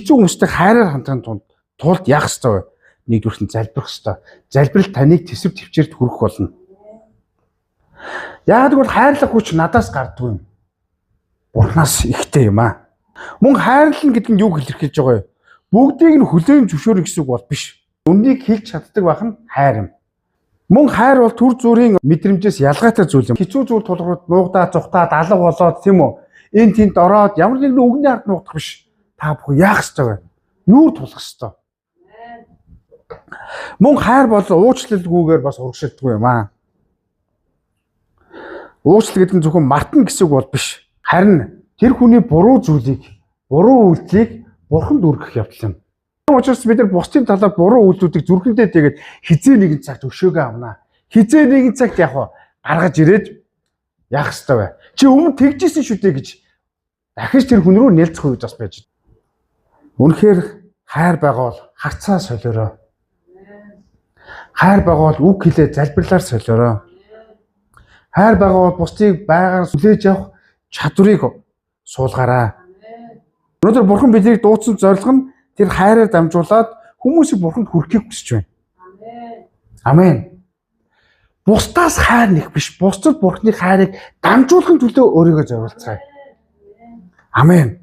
Хэцүү хүмүүстэй хайраар хандахын тулд яах ёстой вэ? Нэгдүгээр нь залбирах ёстой. Залбирал таныг тэсвэр төвчээрд хүргэх болно. Яагаад гэвэл хайрлах хүч надаас гардгүй юм. Бурханаас ихтэй юм аа. Мөн хайрлна гэдэг нь юу илэрхийлж байгаа вэ? Бүгдийг нь хүлээн зөвшөөрөх гэсэн үг бол биш. Үннийг хэлж чаддаг байх нь хайр юм. Мөн хайр бол түр зүрийн мэдрэмжээс ялгаатай зүйл юм. Хэцүү зүйл тулгараад нуугдаа, зүхтаад, алга болоод тийм үү? Энд тэнд ороод ямар нэгэн үгний ард нуугдах биш. Та бүхэн яах ёстой вэ? Нүүр тулах ёстой. Мөн хайр бол уучлалгүйгээр бас урагшилдаггүй юм аа. Уучлал гэдэг нь зөвхөн мартна гэсэн үг бол биш. Харин тэр хүний буруу зүйлийг, буруу үйлдэлийг бурханд өргөх явдал юм. Учир нь бид нар бусдын талаар буруу үйлдэлүүдийг зүрхэндээ тэгээд хизээ нэгэн цагт өшөөгөө авнаа. Хизээ нэгэн цагт яг гаргаж ирээд яах ёстой вэ? Чи өмнө тэгжсэн шүү дээ гэж дахиж тэр хүн рүү нэлцэх үед бас байж. Үнэхээр хайр байгаа бол харцаа солиороо. Хайр байгаа бол үг хэлээ залбирлаар солиороо. Хайр байгаа бол бусдыг байгаар сүлээж явах чадварыг суулгаарай. Өнөөдөр бурхан биднийг дуудсан зорилго нь тэр хайраар дамжуулаад хүмүүсийг бурханд хүргэхийг хүсэж байна. Амен. Бусдаас хайр нэх биш, бусдад бурханы хайрыг дамжуулахын төлөө өөрийгөө зориулцгаая. Амен.